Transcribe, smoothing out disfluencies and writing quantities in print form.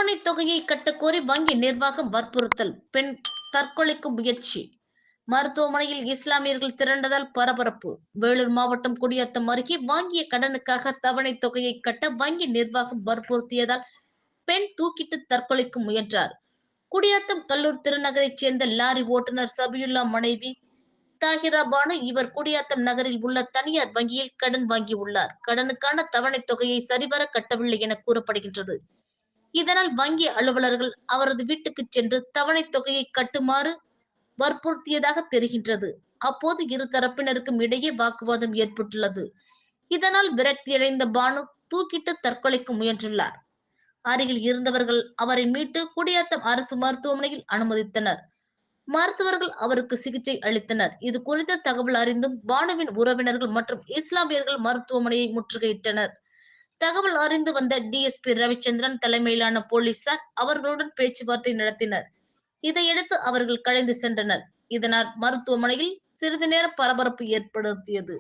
தவணை தொகையை கட்டக்கோரி வங்கி நிர்வாகம் வற்புறுத்தல். பெண் தற்கொலைக்கு முயற்சி. மருத்துவமனையில் இஸ்லாமியர்கள் திரண்டதால் பரபரப்பு. வேலூர் மாவட்டம் குடியாத்தம் அருகே வாங்கிய கடனுக்காக தவணை தொகையை கட்ட வங்கி நிர்வாகம் வற்புறுத்தியதால் பெண் தூக்கிட்டு தற்கொலைக்கு முயன்றார். குடியாத்தம் கல்லூர் திருநகரைச் சேர்ந்த லாரி ஓட்டுநர் சபியுல்லா மனைவி தாஹிரா பானு. இவர் குடியாத்தம் நகரில் உள்ள தனியார் வங்கியில் கடன் வாங்கியுள்ளார். கடனுக்கான தவணை தொகையை சரிவர கட்டவில்லை என கூறப்படுகின்றது. இதனால் வங்கி அலுவலர்கள் அவரது வீட்டுக்கு சென்று தவணை தொகையை கட்டுமாறு வற்புறுத்தியதாக தெரிகின்றது. அப்போது இரு தரப்பினருக்கும் இடையே வாக்குவாதம் ஏற்பட்டுள்ளது. இதனால் விரக்தியடைந்த பானு தூக்கிட்டு தற்கொலைக்கு முயன்றுள்ளார். அருகில் இருந்தவர்கள் அவரை மீட்டு குடியாத்தம் அரசு மருத்துவமனையில் அனுமதித்தனர். மருத்துவர்கள் அவருக்கு சிகிச்சை அளித்தனர். இது குறித்த தகவல் அறிந்தும் பானுவின் உறவினர்கள் மற்றும் இஸ்லாமியர்கள் மருத்துவமனையை முற்றுகையிட்டனர். தகவல் அறிந்து வந்த டிஎஸ்பி ரவிச்சந்திரன் தலைமையிலான போலீசார் அவர்களுடன் பேச்சுவார்த்தை நடத்தினர். இதையடுத்து அவர்கள் கலைந்து சென்றனர். இதனால் மருத்துவமனையில் சிறிது நேரம் பரபரப்பு ஏற்படுத்தியது.